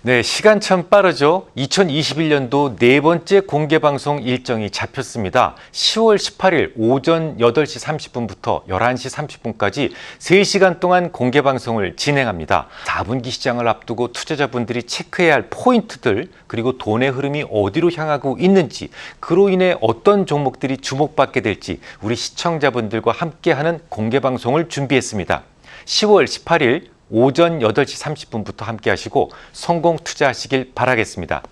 네, 시간 참 빠르죠. 2021년도 네 번째 공개방송 일정이 잡혔습니다. 10월 18일 오전 8시 30분부터 11시 30분까지 3시간 동안 공개방송을 진행합니다. 4분기 시장을 앞두고 투자자분들이 체크해야 할 포인트들, 그리고 돈의 흐름이 어디로 향하고 있는지, 그로 인해 어떤 종목들이 주목받게 될지 우리 시청자분들과 함께하는 공개방송을 준비했습니다. 10월 18일 오전 8시 30분부터 함께 하시고 성공 투자하시길 바라겠습니다.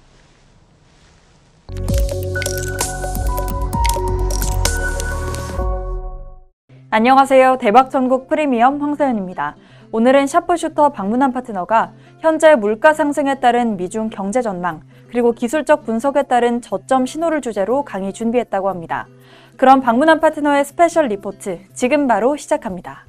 안녕하세요. 대박천국 프리미엄 황서연입니다. 오늘은 샤프슈터 박문환 파트너가 현재 물가 상승에 따른 미중 경제 전망, 그리고 기술적 분석에 따른 저점 신호를 주제로 강의 준비했다고 합니다. 그럼 박문환 파트너의 스페셜 리포트 지금 바로 시작합니다.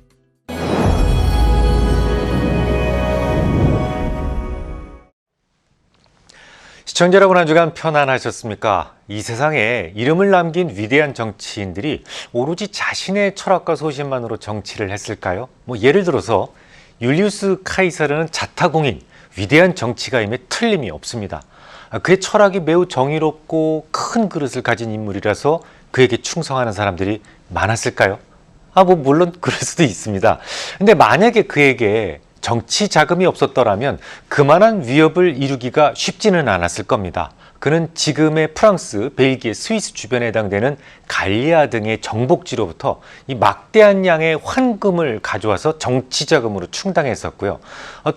시청자 여러분, 한 주간 편안하셨습니까? 이 세상에 이름을 남긴 위대한 정치인들이 오로지 자신의 철학과 소신만으로 정치를 했을까요? 예를 들어서 율리우스 카이사르는 자타공인, 위대한 정치가임에 틀림이 없습니다. 그의 철학이 매우 정의롭고 큰 그릇을 가진 인물이라서 그에게 충성하는 사람들이 많았을까요? 물론 그럴 수도 있습니다. 근데 만약에 그에게 정치 자금이 없었더라면 그만한 위협을 이루기가 쉽지는 않았을 겁니다. 그는 지금의 프랑스, 벨기에, 스위스 주변에 해당되는 갈리아 등의 정복지로부터 이 막대한 양의 환금을 가져와서 정치 자금으로 충당했었고요.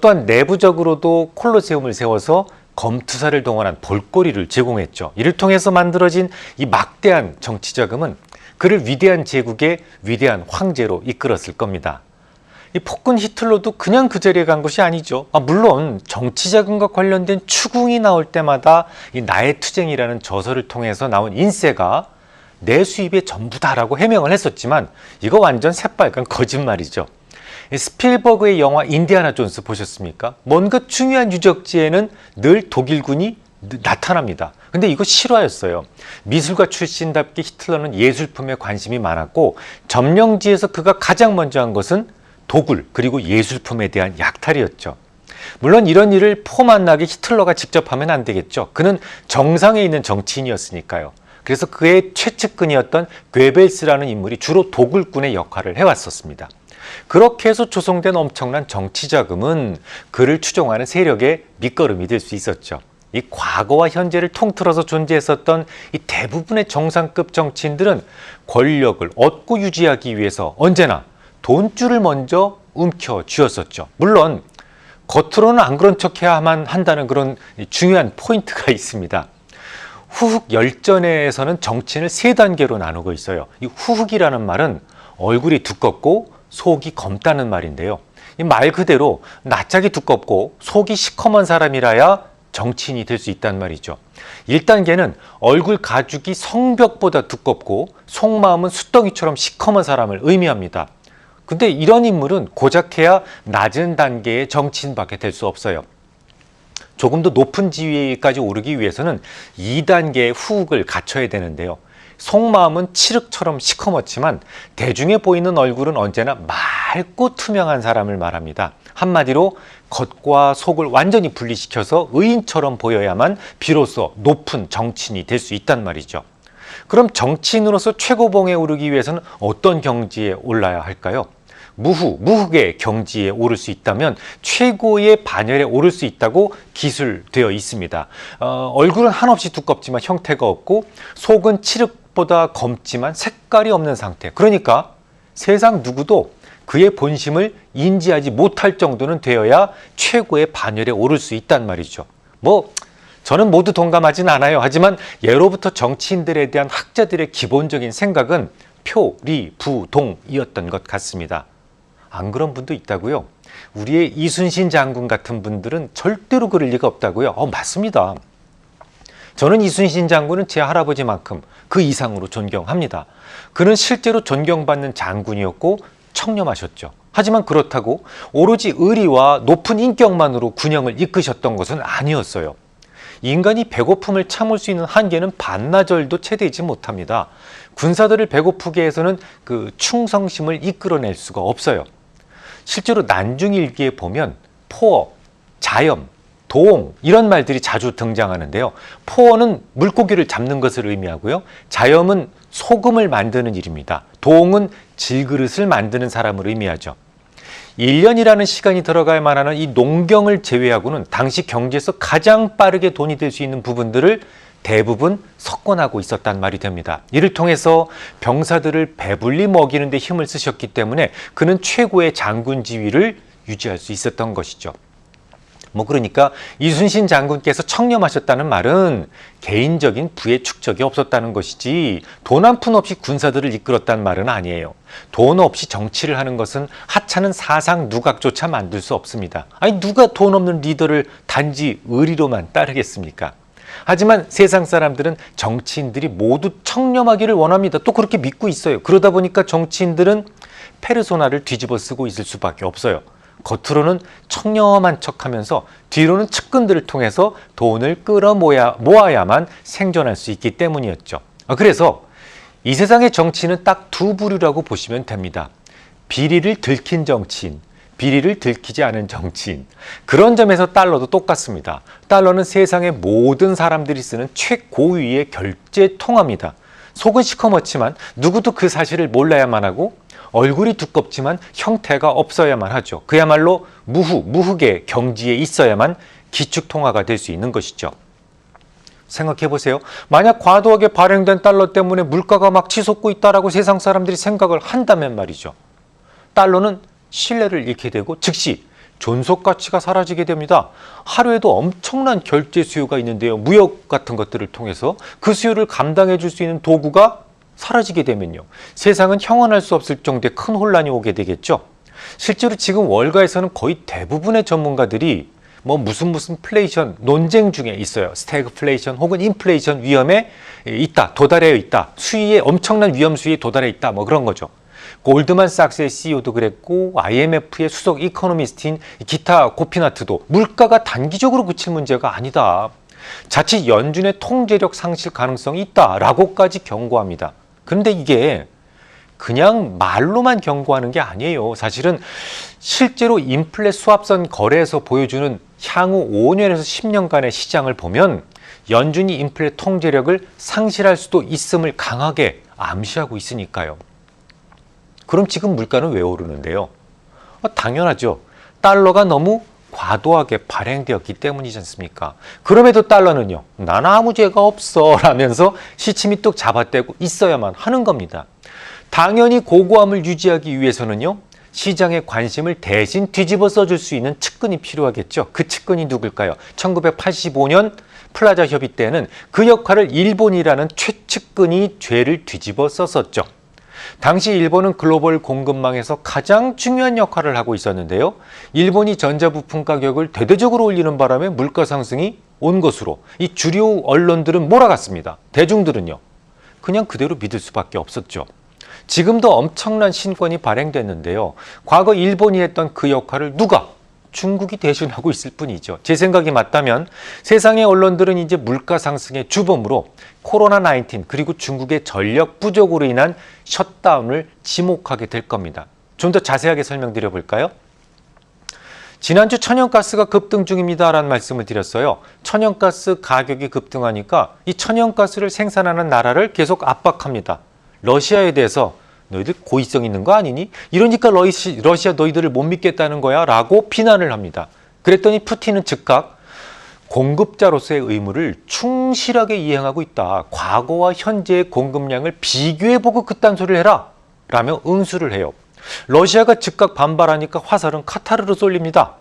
또한 내부적으로도 콜로세움을 세워서 검투사를 동원한 볼거리를 제공했죠. 이를 통해서 만들어진 이 막대한 정치 자금은 그를 위대한 제국의 위대한 황제로 이끌었을 겁니다. 이 폭군 히틀러도 그냥 그 자리에 간 것이 아니죠. 물론 정치 자금과 관련된 추궁이 나올 때마다 이 나의 투쟁이라는 저서를 통해서 나온 인세가 내 수입의 전부다라고 해명을 했었지만 이거 완전 새빨간 거짓말이죠. 스필버그의 영화 인디아나 존스 보셨습니까? 뭔가 중요한 유적지에는 늘 독일군이 나타납니다. 근데 이거 실화였어요. 미술가 출신답게 히틀러는 예술품에 관심이 많았고 점령지에서 그가 가장 먼저 한 것은 도굴, 그리고 예술품에 대한 약탈이었죠. 물론 이런 일을 포만나게 히틀러가 직접 하면 안 되겠죠. 그는 정상에 있는 정치인이었으니까요. 그래서 그의 최측근이었던 괴벨스라는 인물이 주로 도굴꾼의 역할을 해왔었습니다. 그렇게 해서 조성된 엄청난 정치 자금은 그를 추종하는 세력의 밑거름이 될 수 있었죠. 이 과거와 현재를 통틀어서 존재했었던 이 대부분의 정상급 정치인들은 권력을 얻고 유지하기 위해서 언제나 돈줄을 먼저 움켜쥐었었죠. 물론 겉으로는 안 그런 척해야만 한다는 그런 중요한 포인트가 있습니다. 후흑 열전에서는 정치인을 세 단계로 나누고 있어요. 이 후흑이라는 말은 얼굴이 두껍고 속이 검다는 말인데요. 이 말 그대로 낯짝이 두껍고 속이 시커먼 사람이라야 정치인이 될 수 있단 말이죠. 1단계는 얼굴 가죽이 성벽보다 두껍고 속마음은 숫덩이처럼 시커먼 사람을 의미합니다. 근데 이런 인물은 고작해야 낮은 단계의 정치인밖에 될 수 없어요. 조금 더 높은 지위까지 오르기 위해서는 2단계의 후흑을 갖춰야 되는데요. 속마음은 칠흑처럼 시커멓지만 대중에 보이는 얼굴은 언제나 맑고 투명한 사람을 말합니다. 한마디로 겉과 속을 완전히 분리시켜서 의인처럼 보여야만 비로소 높은 정치인이 될 수 있단 말이죠. 그럼 정치인으로서 최고봉에 오르기 위해서는 어떤 경지에 올라야 할까요? 무흑의 경지에 오를 수 있다면 최고의 반열에 오를 수 있다고 기술되어 있습니다. 얼굴은 한없이 두껍지만 형태가 없고 속은 칠흑보다 검지만 색깔이 없는 상태. 그러니까 세상 누구도 그의 본심을 인지하지 못할 정도는 되어야 최고의 반열에 오를 수 있단 말이죠. 저는 모두 동감하진 않아요. 하지만 예로부터 정치인들에 대한 학자들의 기본적인 생각은 표리부동이었던 것 같습니다. 안 그런 분도 있다고요? 우리의 이순신 장군 같은 분들은 절대로 그럴 리가 없다고요? 맞습니다. 저는 이순신 장군은 제 할아버지만큼 그 이상으로 존경합니다. 그는 실제로 존경받는 장군이었고 청렴하셨죠. 하지만 그렇다고 오로지 의리와 높은 인격만으로 군영을 이끄셨던 것은 아니었어요. 인간이 배고픔을 참을 수 있는 한계는 반나절도 채되지 못합니다. 군사들을 배고프게 해서는 그 충성심을 이끌어낼 수가 없어요. 실제로 난중일기에 보면 포업, 자염, 도옹 이런 말들이 자주 등장하는데요. 포어는 물고기를 잡는 것을 의미하고요. 자염은 소금을 만드는 일입니다. 도옹은 질그릇을 만드는 사람을 의미하죠. 1년이라는 시간이 들어갈 만한 이 농경을 제외하고는 당시 경제에서 가장 빠르게 돈이 될 수 있는 부분들을 대부분 석권하고 있었단 말이 됩니다. 이를 통해서 병사들을 배불리 먹이는 데 힘을 쓰셨기 때문에 그는 최고의 장군 지위를 유지할 수 있었던 것이죠. 그러니까 이순신 장군께서 청렴하셨다는 말은 개인적인 부의 축적이 없었다는 것이지 돈 한 푼 없이 군사들을 이끌었다는 말은 아니에요. 돈 없이 정치를 하는 것은 하찮은 사상 누각조차 만들 수 없습니다. 아니 누가 돈 없는 리더를 단지 의리로만 따르겠습니까? 하지만 세상 사람들은 정치인들이 모두 청렴하기를 원합니다. 또 그렇게 믿고 있어요. 그러다 보니까 정치인들은 페르소나를 뒤집어 쓰고 있을 수밖에 없어요. 겉으로는 청렴한 척하면서 뒤로는 측근들을 통해서 돈을 모아야만 생존할 수 있기 때문이었죠. 그래서 이 세상의 정치는 딱 두 부류라고 보시면 됩니다. 비리를 들킨 정치인, 비리를 들키지 않은 정치인. 그런 점에서 달러도 똑같습니다. 달러는 세상의 모든 사람들이 쓰는 최고위의 결제 통화입니다. 속은 시커멓지만 누구도 그 사실을 몰라야만 하고 얼굴이 두껍지만 형태가 없어야만 하죠. 그야말로 무흙의 경지에 있어야만 기축통화가 될 수 있는 것이죠. 생각해 보세요. 만약 과도하게 발행된 달러 때문에 물가가 막 치솟고 있다라고 세상 사람들이 생각을 한다면 말이죠. 달러는 신뢰를 잃게 되고 즉시 존속 가치가 사라지게 됩니다. 하루에도 엄청난 결제 수요가 있는데요. 무역 같은 것들을 통해서 그 수요를 감당해 줄 수 있는 도구가 사라지게 되면요. 세상은 형언할 수 없을 정도의 큰 혼란이 오게 되겠죠. 실제로 지금 월가에서는 거의 대부분의 전문가들이 무슨 플레이션 논쟁 중에 있어요. 스태그플레이션 혹은 인플레이션 위험에 있다, 도달해 있다. 수위에 엄청난 위험 수위에 도달해 있다. 그런 거죠. 골드만삭스의 CEO도 그랬고 IMF의 수석 이코노미스트인 기타 고피나트도 물가가 단기적으로 그칠 문제가 아니다. 자칫 연준의 통제력 상실 가능성이 있다라고까지 경고합니다. 그런데 이게 그냥 말로만 경고하는 게 아니에요. 사실은 실제로 인플레 수합선 거래에서 보여주는 향후 5년에서 10년간의 시장을 보면 연준이 인플레 통제력을 상실할 수도 있음을 강하게 암시하고 있으니까요. 그럼 지금 물가는 왜 오르는데요? 당연하죠. 달러가 너무 과도하게 발행되었기 때문이지 않습니까? 그럼에도 달러는요. 난 아무 죄가 없어 라면서 시침이 뚝 잡아떼고 있어야만 하는 겁니다. 당연히 고고함을 유지하기 위해서는요. 시장의 관심을 대신 뒤집어 써줄 수 있는 측근이 필요하겠죠. 그 측근이 누굴까요? 1985년 플라자 협의 때는 그 역할을 일본이라는 최측근이 죄를 뒤집어 썼었죠. 당시 일본은 글로벌 공급망에서 가장 중요한 역할을 하고 있었는데요. 일본이 전자부품 가격을 대대적으로 올리는 바람에 물가 상승이 온 것으로 이 주류 언론들은 몰아갔습니다. 대중들은요. 그냥 그대로 믿을 수밖에 없었죠. 지금도 엄청난 신권이 발행됐는데요. 과거 일본이 했던 그 역할을 누가? 중국이 대신하고 있을 뿐이죠. 제 생각이 맞다면 세상의 언론들은 이제 물가 상승의 주범으로 코로나19 그리고 중국의 전력 부족으로 인한 셧다운을 지목하게 될 겁니다. 좀 더 자세하게 설명드려 볼까요? 지난주 천연가스가 급등 중입니다라는 말씀을 드렸어요. 천연가스 가격이 급등하니까 이 천연가스를 생산하는 나라를 계속 압박합니다. 러시아에 대해서 너희들 고의성 있는 거 아니니? 이러니까 러시아 너희들을 못 믿겠다는 거야 라고 비난을 합니다. 그랬더니 푸틴은 즉각 공급자로서의 의무를 충실하게 이행하고 있다. 과거와 현재의 공급량을 비교해보고 그딴 소리를 해라 라며 응수를 해요. 러시아가 즉각 반발하니까 화살은 카타르로 쏠립니다.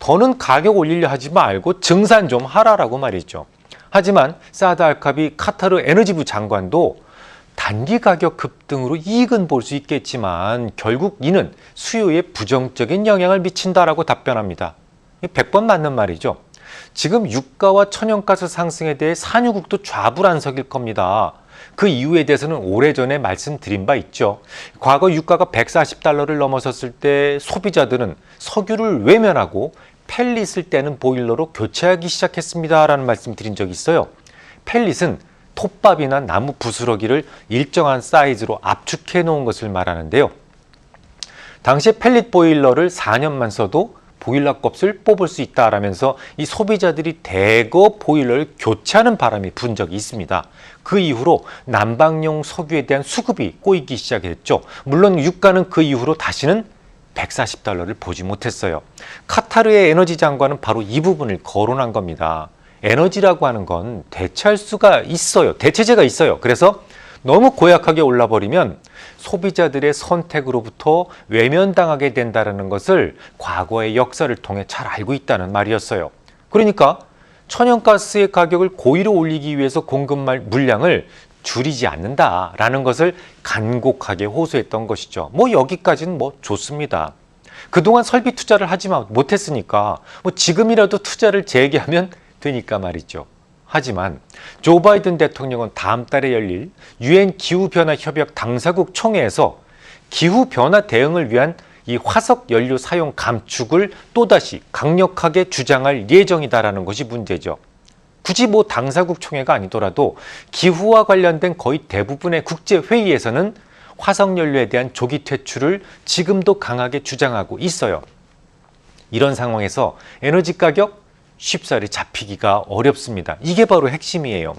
더는 가격 올리려 하지 말고 증산 좀 하라라고 말이죠. 하지만 사드 알카비 카타르 에너지부 장관도 단기 가격 급등으로 이익은 볼 수 있겠지만 결국 이는 수요에 부정적인 영향을 미친다라고 답변합니다. 100번 맞는 말이죠. 지금 유가와 천연가스 상승에 대해 산유국도 좌불안석일 겁니다. 그 이유에 대해서는 오래전에 말씀드린 바 있죠. 과거 유가가 140달러를 넘어섰을 때 소비자들은 석유를 외면하고 펠릿을 떼는 보일러로 교체하기 시작했습니다라는 말씀 드린 적이 있어요. 펠릿은 톱밥이나 나무 부스러기를 일정한 사이즈로 압축해 놓은 것을 말하는데요. 당시에 펠릿 보일러를 4년만 써도 보일러 값을 뽑을 수 있다라면서 이 소비자들이 대거 보일러를 교체하는 바람이 분 적이 있습니다. 그 이후로 난방용 석유에 대한 수급이 꼬이기 시작했죠. 물론 유가는 그 이후로 다시는 $140를 보지 못했어요. 카타르의 에너지 장관은 바로 이 부분을 거론한 겁니다. 에너지라고 하는 건 대체할 수가 있어요. 대체제가 있어요. 그래서 너무 고약하게 올라버리면 소비자들의 선택으로부터 외면당하게 된다는 것을 과거의 역사를 통해 잘 알고 있다는 말이었어요. 그러니까 천연가스의 가격을 고의로 올리기 위해서 공급 물량을 줄이지 않는다라는 것을 간곡하게 호소했던 것이죠. 여기까지는 좋습니다. 그동안 설비 투자를 하지 못했으니까 지금이라도 투자를 재개하면 되니까 말이죠. 하지만 조 바이든 대통령은 다음 달에 열릴 유엔 기후변화협약 당사국 총회에서 기후변화 대응을 위한 이 화석 연료 사용 감축을 또다시 강력하게 주장할 예정이다라는 것이 문제죠. 굳이 당사국 총회가 아니더라도 기후와 관련된 거의 대부분의 국제회의에서는 화석연료에 대한 조기 퇴출을 지금도 강하게 주장하고 있어요. 이런 상황에서 에너지 가격 쉽사리 잡히기가 어렵습니다. 이게 바로 핵심이에요.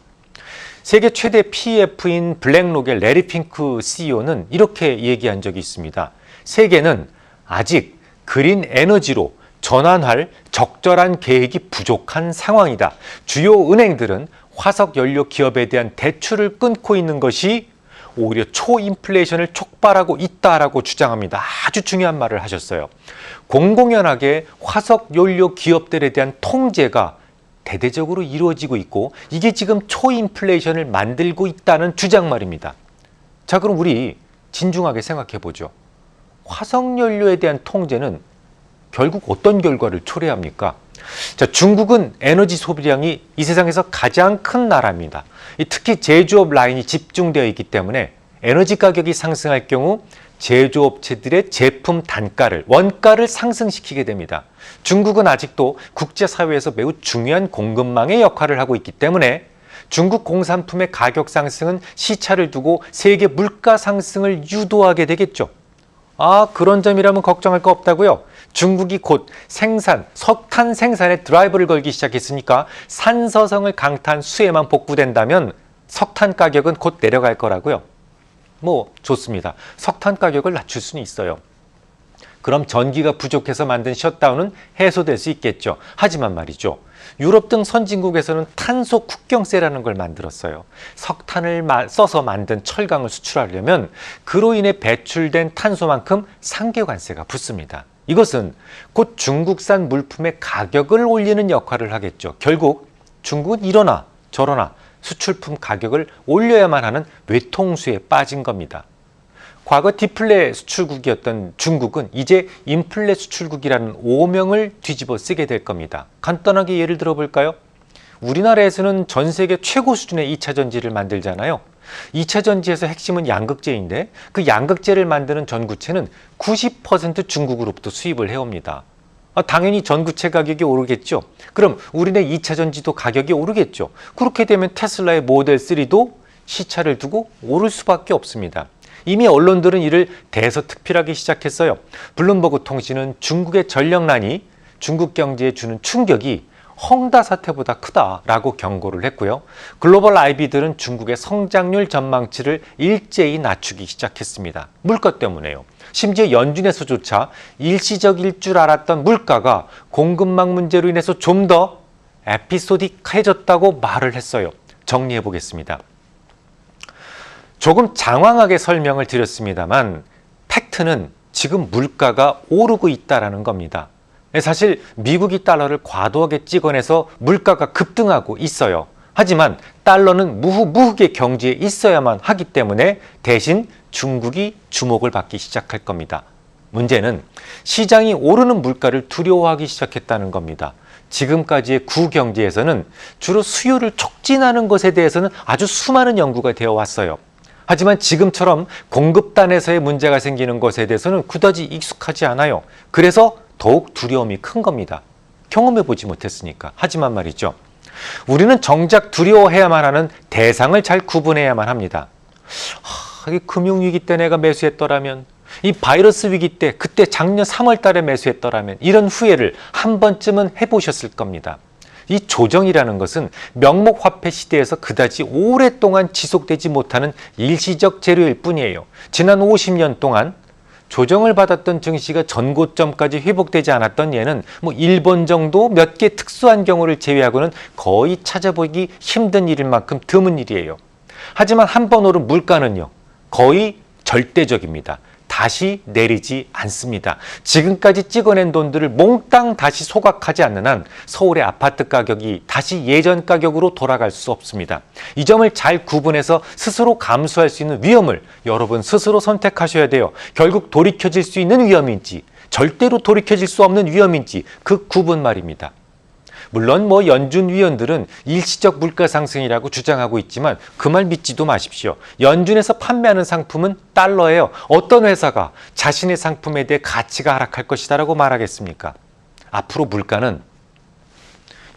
세계 최대 PEF인 블랙록의 레리 핑크 CEO는 이렇게 얘기한 적이 있습니다. 세계는 아직 그린 에너지로 전환할 적절한 계획이 부족한 상황이다. 주요 은행들은 화석연료 기업에 대한 대출을 끊고 있는 것이 오히려 초인플레이션을 촉발하고 있다라고 주장합니다. 아주 중요한 말을 하셨어요. 공공연하게 화석연료 기업들에 대한 통제가 대대적으로 이루어지고 있고 이게 지금 초인플레이션을 만들고 있다는 주장 말입니다. 자, 그럼 우리 진중하게 생각해 보죠. 화석연료에 대한 통제는 결국 어떤 결과를 초래합니까? 자, 중국은 에너지 소비량이 이 세상에서 가장 큰 나라입니다. 특히 제조업 라인이 집중되어 있기 때문에 에너지 가격이 상승할 경우 제조업체들의 제품 단가를, 원가를 상승시키게 됩니다. 중국은 아직도 국제사회에서 매우 중요한 공급망의 역할을 하고 있기 때문에 중국 공산품의 가격 상승은 시차를 두고 세계 물가 상승을 유도하게 되겠죠. 그런 점이라면 걱정할 거 없다고요? 중국이 곧 석탄 생산에 드라이브를 걸기 시작했으니까 산서성을 강타한 수혜만 복구된다면 석탄 가격은 곧 내려갈 거라고요. 좋습니다. 석탄 가격을 낮출 수는 있어요. 그럼 전기가 부족해서 만든 셧다운은 해소될 수 있겠죠. 하지만 말이죠. 유럽 등 선진국에서는 탄소 국경세라는 걸 만들었어요. 석탄을 써서 만든 철강을 수출하려면 그로 인해 배출된 탄소만큼 상계관세가 붙습니다. 이것은 곧 중국산 물품의 가격을 올리는 역할을 하겠죠. 결국 중국은 이러나 저러나 수출품 가격을 올려야만 하는 외통수에 빠진 겁니다. 과거 디플레 수출국이었던 중국은 이제 인플레 수출국이라는 오명을 뒤집어 쓰게 될 겁니다. 간단하게 예를 들어 볼까요? 우리나라에서는 전 세계 최고 수준의 2차 전지를 만들잖아요. 2차 전지에서 핵심은 양극재인데 그 양극재를 만드는 전구체는 90% 중국으로부터 수입을 해옵니다. 당연히 전구체 가격이 오르겠죠. 그럼 우리네 2차 전지도 가격이 오르겠죠. 그렇게 되면 테슬라의 모델 3도 시차를 두고 오를 수밖에 없습니다. 이미 언론들은 이를 대서특필하기 시작했어요. 블룸버그 통신은 중국의 전력난이 중국 경제에 주는 충격이 헝다 사태보다 크다라고 경고를 했고요. 글로벌 IB들은 중국의 성장률 전망치를 일제히 낮추기 시작했습니다. 물가 때문에요. 심지어 연준에서조차 일시적일 줄 알았던 물가가 공급망 문제로 인해서 좀 더 에피소딕해졌다고 말을 했어요. 정리해 보겠습니다. 조금 장황하게 설명을 드렸습니다만 팩트는 지금 물가가 오르고 있다는 겁니다. 사실 미국이 달러를 과도하게 찍어내서 물가가 급등하고 있어요. 하지만 달러는 무흐무흐의 경지에 있어야만 하기 때문에 대신 중국이 주목을 받기 시작할 겁니다. 문제는 시장이 오르는 물가를 두려워하기 시작했다는 겁니다. 지금까지의 구경제에서는 주로 수요를 촉진하는 것에 대해서는 아주 수많은 연구가 되어 왔어요. 하지만 지금처럼 공급단에서의 문제가 생기는 것에 대해서는 그다지 익숙하지 않아요. 그래서 더욱 두려움이 큰 겁니다. 경험해보지 못했으니까. 하지만 말이죠. 우리는 정작 두려워해야만 하는 대상을 잘 구분해야만 합니다. 금융위기 때 내가 매수했더라면, 이 바이러스 위기 때 그때 작년 3월 달에 매수했더라면 이런 후회를 한 번쯤은 해보셨을 겁니다. 이 조정이라는 것은 명목화폐 시대에서 그다지 오랫동안 지속되지 못하는 일시적 재료일 뿐이에요. 지난 50년 동안 조정을 받았던 증시가 전고점까지 회복되지 않았던 예는 일본 정도 몇 개 특수한 경우를 제외하고는 거의 찾아보기 힘든 일일 만큼 드문 일이에요. 하지만 한 번 오른 물가는요, 거의 절대적입니다. 다시 내리지 않습니다. 지금까지 찍어낸 돈들을 몽땅 다시 소각하지 않는 한 서울의 아파트 가격이 다시 예전 가격으로 돌아갈 수 없습니다. 이 점을 잘 구분해서 스스로 감수할 수 있는 위험을 여러분 스스로 선택하셔야 돼요. 결국 돌이켜질 수 있는 위험인지 절대로 돌이켜질 수 없는 위험인지 그 구분 말입니다. 물론 연준 위원들은 일시적 물가 상승이라고 주장하고 있지만 그 말 믿지도 마십시오. 연준에서 판매하는 상품은 달러예요. 어떤 회사가 자신의 상품에 대해 가치가 하락할 것이다라고 말하겠습니까? 앞으로 물가는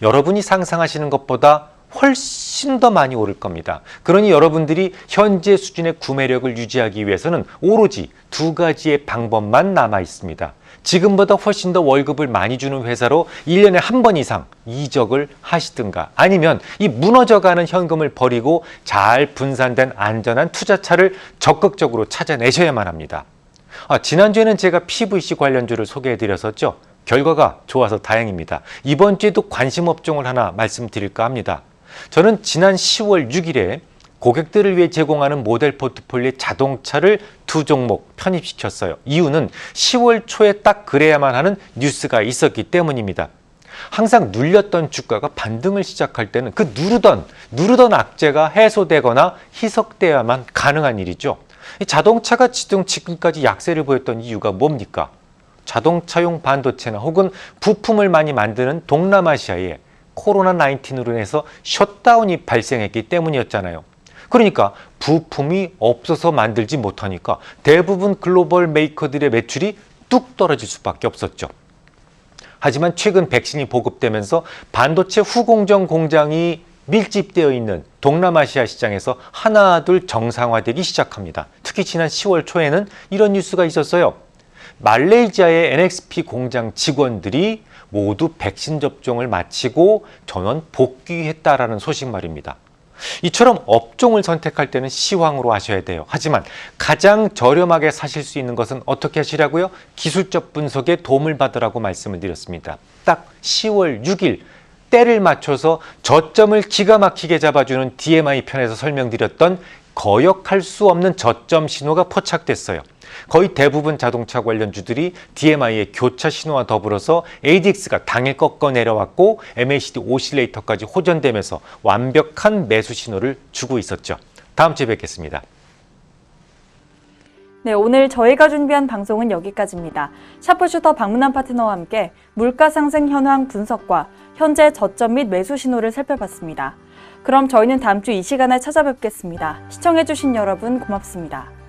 여러분이 상상하시는 것보다 훨씬 더 많이 오를 겁니다. 그러니 여러분들이 현재 수준의 구매력을 유지하기 위해서는 오로지 두 가지의 방법만 남아 있습니다. 지금보다 훨씬 더 월급을 많이 주는 회사로 1년에 한 번 이상 이적을 하시든가, 아니면 이 무너져가는 현금을 버리고 잘 분산된 안전한 투자차를 적극적으로 찾아내셔야만 합니다. 지난주에는 제가 PVC 관련주를 소개해드렸었죠. 결과가 좋아서 다행입니다. 이번 주에도 관심 업종을 하나 말씀드릴까 합니다. 저는 지난 10월 6일에 고객들을 위해 제공하는 모델 포트폴리오의 자동차를 두 종목 편입시켰어요. 이유는 10월 초에 딱 그래야만 하는 뉴스가 있었기 때문입니다. 항상 눌렸던 주가가 반등을 시작할 때는 그 누르던 악재가 해소되거나 희석되어야만 가능한 일이죠. 이 자동차가 지금까지 약세를 보였던 이유가 뭡니까? 자동차용 반도체나 혹은 부품을 많이 만드는 동남아시아에 코로나19으로 인해서 셧다운이 발생했기 때문이었잖아요. 그러니까 부품이 없어서 만들지 못하니까 대부분 글로벌 메이커들의 매출이 뚝 떨어질 수밖에 없었죠. 하지만 최근 백신이 보급되면서 반도체 후공정 공장이 밀집되어 있는 동남아시아 시장에서 하나둘 정상화되기 시작합니다. 특히 지난 10월 초에는 이런 뉴스가 있었어요. 말레이시아의 NXP 공장 직원들이 모두 백신 접종을 마치고 전원 복귀했다라는 소식 말입니다. 이처럼 업종을 선택할 때는 시황으로 하셔야 돼요. 하지만 가장 저렴하게 사실 수 있는 것은 어떻게 하시라고요? 기술적 분석에 도움을 받으라고 말씀을 드렸습니다. 딱 10월 6일 때를 맞춰서 저점을 기가 막히게 잡아주는 DMI 편에서 설명드렸던 거역할 수 없는 저점 신호가 포착됐어요. 거의 대부분 자동차 관련주들이 DMI의 교차 신호와 더불어서 ADX가 당일 꺾어 내려왔고 MACD 오실레이터까지 호전되면서 완벽한 매수 신호를 주고 있었죠. 다음 주에 뵙겠습니다. 네, 오늘 저희가 준비한 방송은 여기까지입니다. 샤프슈터 방문한 파트너와 함께 물가 상승 현황 분석과 현재 저점 및 매수 신호를 살펴봤습니다. 그럼 저희는 다음 주 이 시간에 찾아뵙겠습니다. 시청해주신 여러분 고맙습니다.